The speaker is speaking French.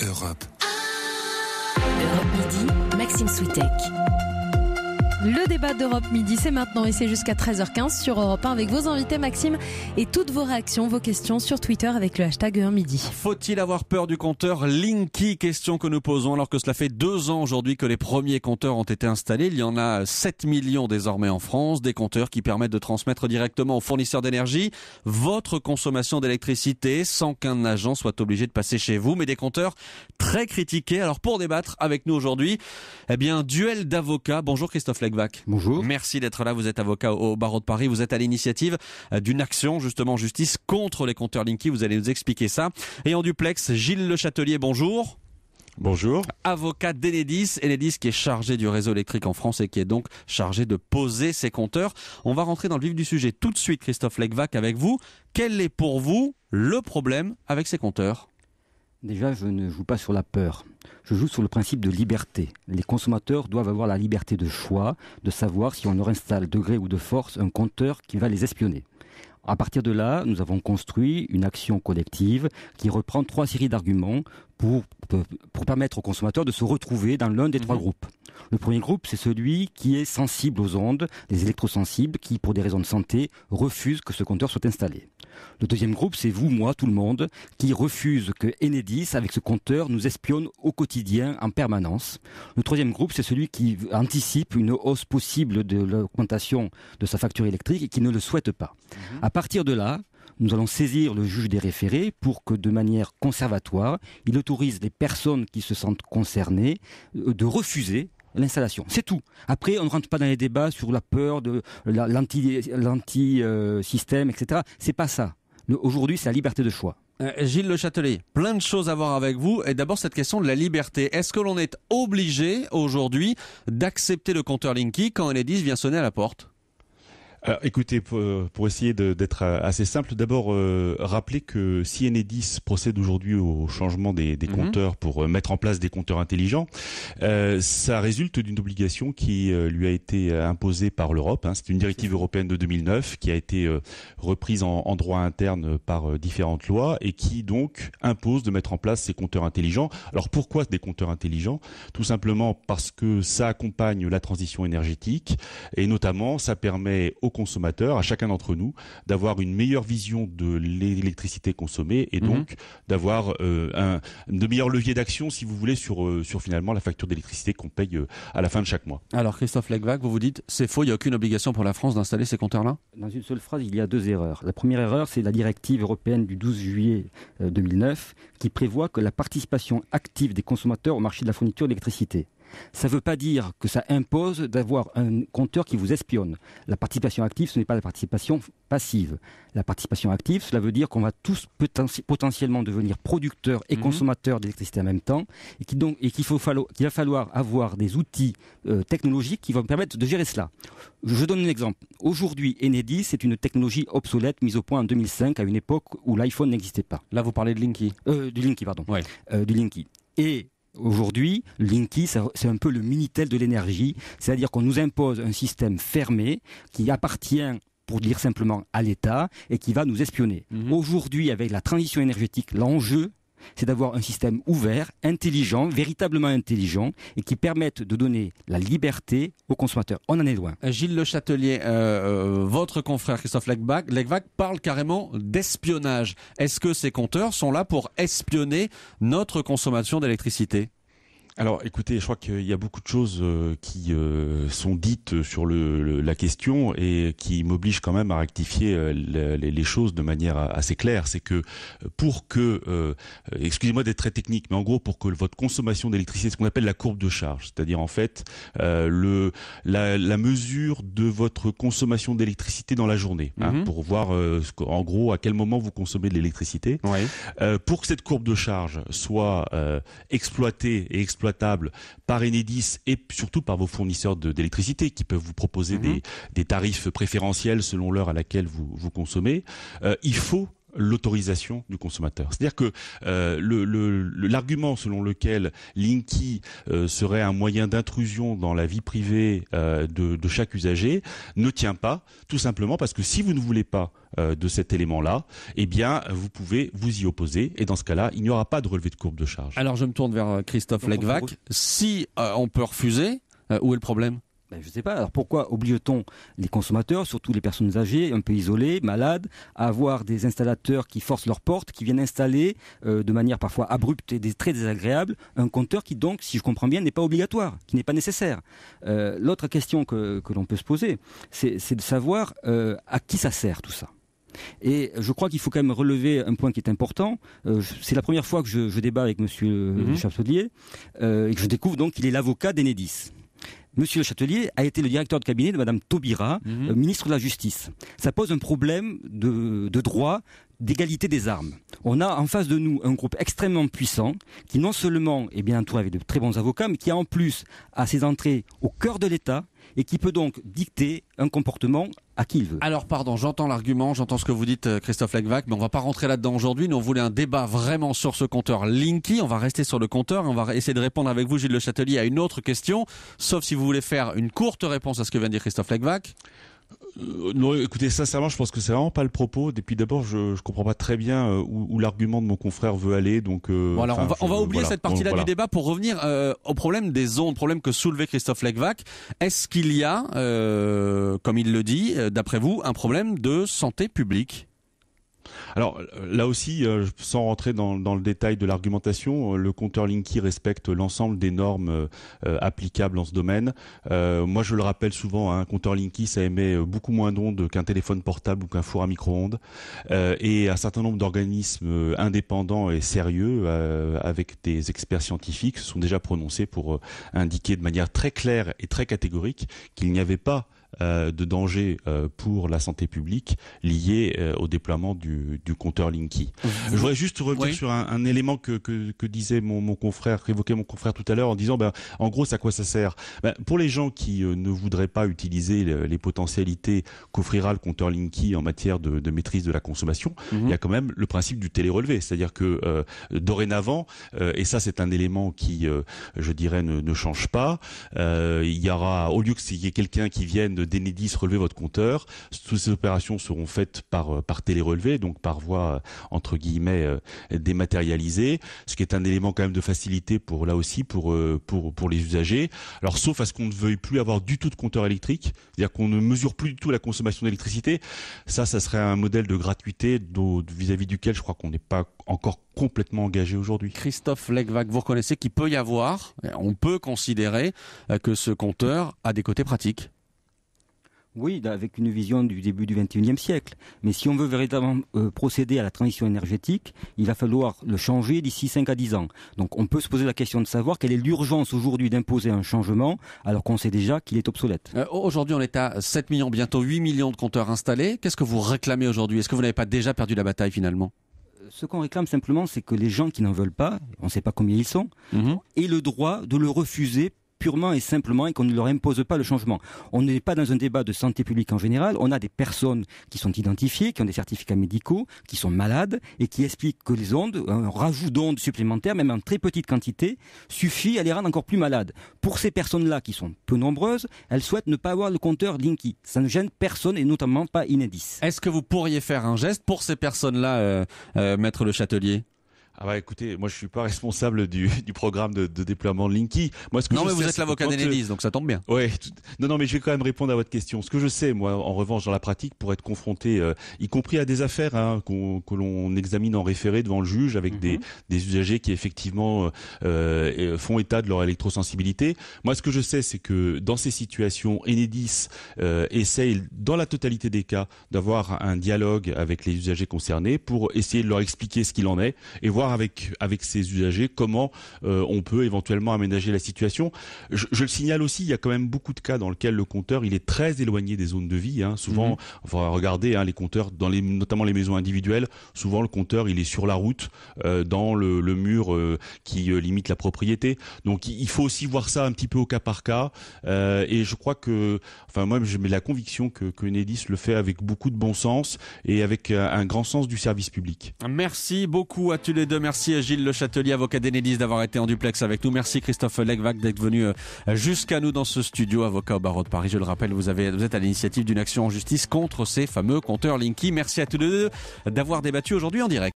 Europe. Europe Midi, Maxime Switek. Le débat d'Europe Midi, c'est maintenant et c'est jusqu'à 13h15 sur Europe 1 avec vos invités Maxime et toutes vos réactions, vos questions sur Twitter avec le hashtag #Midi. Faut-il avoir peur du compteur Linky? Question que nous posons alors que cela fait 2 ans aujourd'hui que les premiers compteurs ont été installés. Il y en a 7 millions désormais en France, des compteurs qui permettent de transmettre directement aux fournisseurs d'énergie votre consommation d'électricité sans qu'un agent soit obligé de passer chez vous, mais des compteurs très critiqués. Alors pour débattre avec nous aujourd'hui, duel d'avocats. Bonjour Christophe Legvac. Bonjour. Merci d'être là. Vous êtes avocat au barreau de Paris. Vous êtes à l'initiative d'une action justement en justice contre les compteurs Linky. Vous allez nous expliquer ça. Et en duplex, Gilles Le Châtelier, bonjour. Bonjour. Avocat d'Enedis. Enedis qui est chargé du réseau électrique en France et qui est donc chargé de poser ces compteurs. On va rentrer dans le vif du sujet tout de suite, Christophe Legvac, avec vous. Quel est pour vous le problème avec ces compteurs ? Déjà, je ne joue pas sur la peur. Je joue sur le principe de liberté. Les consommateurs doivent avoir la liberté de choix, de savoir si on leur installe de gré ou de force un compteur qui va les espionner. À partir de là, nous avons construit une action collective qui reprend 3 séries d'arguments pour permettre aux consommateurs de se retrouver dans l'un des 3 groupes. Le premier groupe, c'est celui qui est sensible aux ondes, les électrosensibles, qui, pour des raisons de santé, refusent que ce compteur soit installé. Le deuxième groupe, c'est vous, moi, tout le monde, qui refuse que Enedis, avec ce compteur, nous espionne au quotidien, en permanence. Le troisième groupe, c'est celui qui anticipe une hausse possible de l'augmentation de sa facture électrique et qui ne le souhaite pas. À partir de là, nous allons saisir le juge des référés pour que, de manière conservatoire, il autorise les personnes qui se sentent concernées de refuser l'installation. C'est tout. Après, on ne rentre pas dans les débats sur la peur de l'anti-système, etc. C'est pas ça. Aujourd'hui, c'est la liberté de choix. Gilles Le Châtelier, plein de choses à voir avec vous. Et d'abord, cette question de la liberté. Est-ce que l'on est obligé aujourd'hui d'accepter le compteur Linky quand Enedis vient sonner à la porte ? Alors, écoutez, pour essayer d'être assez simple, d'abord rappeler que si Enedis procède aujourd'hui au changement des compteurs pour mettre en place des compteurs intelligents, ça résulte d'une obligation qui lui a été imposée par l'Europe. C'est une directive européenne de 2009 qui a été reprise en droit interne par différentes lois et qui donc impose de mettre en place ces compteurs intelligents. Alors pourquoi des compteurs intelligents ? Tout simplement parce que ça accompagne la transition énergétique et notamment ça permet aux consommateurs, à chacun d'entre nous, d'avoir une meilleure vision de l'électricité consommée et donc d'avoir de meilleurs leviers d'action, si vous voulez, sur finalement la facture d'électricité qu'on paye à la fin de chaque mois. Alors Christophe Legvac, vous dites c'est faux, il n'y a aucune obligation pour la France d'installer ces compteurs-là ? Dans une seule phrase, il y a 2 erreurs. La première erreur, c'est la directive européenne du 12 juillet 2009 qui prévoit que la participation active des consommateurs au marché de la fourniture d'électricité. Ça ne veut pas dire que ça impose d'avoir un compteur qui vous espionne. La participation active, ce n'est pas la participation passive. La participation active, cela veut dire qu'on va tous potentiellement devenir producteurs et consommateurs d'électricité en même temps, et qu'il va falloir avoir des outils technologiques qui vont permettre de gérer cela. Je donne un exemple. Aujourd'hui, Enedis, c'est une technologie obsolète mise au point en 2005, à une époque où l'iPhone n'existait pas. Là, vous parlez de Linky. Du Linky, pardon. Ouais. Du Linky. Et aujourd'hui, Linky, c'est un peu le Minitel de l'énergie, c'est-à-dire qu'on nous impose un système fermé qui appartient, pour dire simplement, à l'État et qui va nous espionner. Aujourd'hui, avec la transition énergétique, l'enjeu, c'est d'avoir un système ouvert, intelligent, véritablement intelligent et qui permette de donner la liberté aux consommateurs. On en est loin. Gilles Le Châtelier, votre confrère Christophe Legvac parle carrément d'espionnage. Est-ce que ces compteurs sont là pour espionner notre consommation d'électricité ? Alors, écoutez, je crois qu'il y a beaucoup de choses qui sont dites sur la question et qui m'obligent quand même à rectifier les choses de manière assez claire. C'est que pour que, excusez-moi d'être très technique, mais en gros, pour que votre consommation d'électricité, ce qu'on appelle la courbe de charge, c'est-à-dire en fait la mesure de votre consommation d'électricité dans la journée, pour voir en gros à quel moment vous consommez de l'électricité. Pour que cette courbe de charge soit exploitée et exploitable par Enedis et surtout par vos fournisseurs d'électricité qui peuvent vous proposer des tarifs préférentiels selon l'heure à laquelle vous consommez, il faut l'autorisation du consommateur. C'est-à-dire que l'argument selon lequel Linky serait un moyen d'intrusion dans la vie privée de chaque usager ne tient pas, tout simplement parce que si vous ne voulez pas de cet élément-là, eh bien, vous pouvez vous y opposer, et dans ce cas-là, il n'y aura pas de relevé de courbe de charge. Alors, je me tourne vers Christophe Legvac. Si on peut refuser, où est le problème ? Je ne sais pas. Alors pourquoi oblige-t-on les consommateurs, surtout les personnes âgées, un peu isolées, malades, à avoir des installateurs qui forcent leurs portes, qui viennent installer de manière parfois abrupte et très désagréable un compteur qui donc, si je comprends bien, n'est pas obligatoire, qui n'est pas nécessaire. L'autre question que l'on peut se poser, c'est de savoir à qui ça sert tout ça. Et je crois qu'il faut quand même relever un point qui est important. C'est la première fois que je débat avec Monsieur Le Châtelier et que je découvre donc qu'il est l'avocat d'Enedis. Monsieur Le Châtelier a été le directeur de cabinet de Madame Taubira, ministre de la Justice. Ça pose un problème de droit, d'égalité des armes. On a en face de nous un groupe extrêmement puissant qui non seulement est bien entouré avec de très bons avocats, mais qui en plus a ses entrées au cœur de l'État et qui peut donc dicter un comportement à qui il veut. Alors pardon, j'entends l'argument, j'entends ce que vous dites Christophe Legvac, mais on va pas rentrer là-dedans aujourd'hui. Nous on voulait un débat vraiment sur ce compteur Linky. On va rester sur le compteur, on va essayer de répondre avec vous Gilles Le Châtelier à une autre question, sauf si vous voulez faire une courte réponse à ce que vient de dire Christophe Legvac. Non, écoutez, sincèrement, je pense que c'est vraiment pas le propos. Et puis d'abord, je comprends pas très bien où l'argument de mon confrère veut aller. Donc, voilà, on va oublier cette partie-là du débat pour revenir au problème des ondes, problème que soulevait Christophe Legvac. Est-ce qu'il y a, comme il le dit, d'après vous, un problème de santé publique ? Alors là aussi, sans rentrer dans le détail de l'argumentation, le compteur Linky respecte l'ensemble des normes applicables en ce domaine. Moi, je le rappelle souvent, un compteur Linky, ça émet beaucoup moins d'ondes qu'un téléphone portable ou qu'un four à micro-ondes. Et un certain nombre d'organismes indépendants et sérieux, avec des experts scientifiques, se sont déjà prononcés pour indiquer de manière très claire et très catégorique qu'il n'y avait pas de danger pour la santé publique lié au déploiement du compteur Linky. Je voudrais juste revenir sur un élément que disait mon confrère, qu'évoquait mon confrère tout à l'heure en disant en gros à quoi ça sert. Pour les gens qui ne voudraient pas utiliser les potentialités qu'offrira le compteur Linky en matière de maîtrise de la consommation, il y a quand même le principe du télérelevé, c'est-à-dire que dorénavant, et ça c'est un élément qui je dirais ne change pas, il y aura, au lieu qu'il y ait quelqu'un qui vienne d'Enedis relever votre compteur, toutes ces opérations seront faites par télérelevé, donc par voie entre guillemets dématérialisée, ce qui est un élément quand même de facilité pour les usagers. Alors sauf à ce qu'on ne veuille plus avoir du tout de compteur électrique, c'est-à-dire qu'on ne mesure plus du tout la consommation d'électricité, ça serait un modèle de gratuité vis-à-vis duquel je crois qu'on n'est pas encore complètement engagé aujourd'hui. Christophe Legvac, vous reconnaissez qu'il peut y avoir, on peut considérer que ce compteur a des côtés pratiques. Oui, avec une vision du début du XXIe siècle. Mais si on veut véritablement procéder à la transition énergétique, il va falloir le changer d'ici 5 à 10 ans. Donc on peut se poser la question de savoir quelle est l'urgence aujourd'hui d'imposer un changement alors qu'on sait déjà qu'il est obsolète. Aujourd'hui, on est à 7 millions, bientôt 8 millions de compteurs installés. Qu'est-ce que vous réclamez aujourd'hui ? Est-ce que vous n'avez pas déjà perdu la bataille finalement ? Ce qu'on réclame simplement, c'est que les gens qui n'en veulent pas, on ne sait pas combien ils sont, aient le droit de le refuser purement et simplement et qu'on ne leur impose pas le changement. On n'est pas dans un débat de santé publique en général, on a des personnes qui sont identifiées, qui ont des certificats médicaux, qui sont malades et qui expliquent que les ondes, un rajout d'ondes supplémentaires, même en très petite quantité, suffit à les rendre encore plus malades. Pour ces personnes-là qui sont peu nombreuses, elles souhaitent ne pas avoir le compteur Linky. Ça ne gêne personne et notamment pas Enedis. Est-ce que vous pourriez faire un geste pour ces personnes-là, Maître Le Châtelier ? Écoutez, moi je suis pas responsable du programme de déploiement de Linky. Moi, mais vous êtes l'avocat d'Enedis, donc ça tombe bien. Ouais. Non, mais je vais quand même répondre à votre question. Ce que je sais, moi, en revanche, dans la pratique, pour être confronté, y compris à des affaires que l'on examine en référé devant le juge, avec des usagers qui effectivement font état de leur électrosensibilité. Moi, ce que je sais, c'est que dans ces situations, Enedis essaye, dans la totalité des cas, d'avoir un dialogue avec les usagers concernés pour essayer de leur expliquer ce qu'il en est et voir voir avec ces usagers comment on peut éventuellement aménager la situation. Je le signale aussi, il y a quand même beaucoup de cas dans lesquels le compteur il est très éloigné des zones de vie. Souvent, on va regarder les compteurs notamment les maisons individuelles. Souvent, le compteur il est sur la route, dans le mur qui limite la propriété. Donc, il faut aussi voir ça un petit peu au cas par cas. Et je crois que, moi, j'ai la conviction que Enedis le fait avec beaucoup de bon sens et avec un grand sens du service public. Merci beaucoup à tous les deux. Merci à Gilles Le Châtelier, avocat d'Enedis, d'avoir été en duplex avec nous. Merci Christophe Legvac d'être venu jusqu'à nous dans ce studio, avocat au barreau de Paris. Je le rappelle, vous êtes à l'initiative d'une action en justice contre ces fameux compteurs Linky. Merci à tous les deux d'avoir débattu aujourd'hui en direct.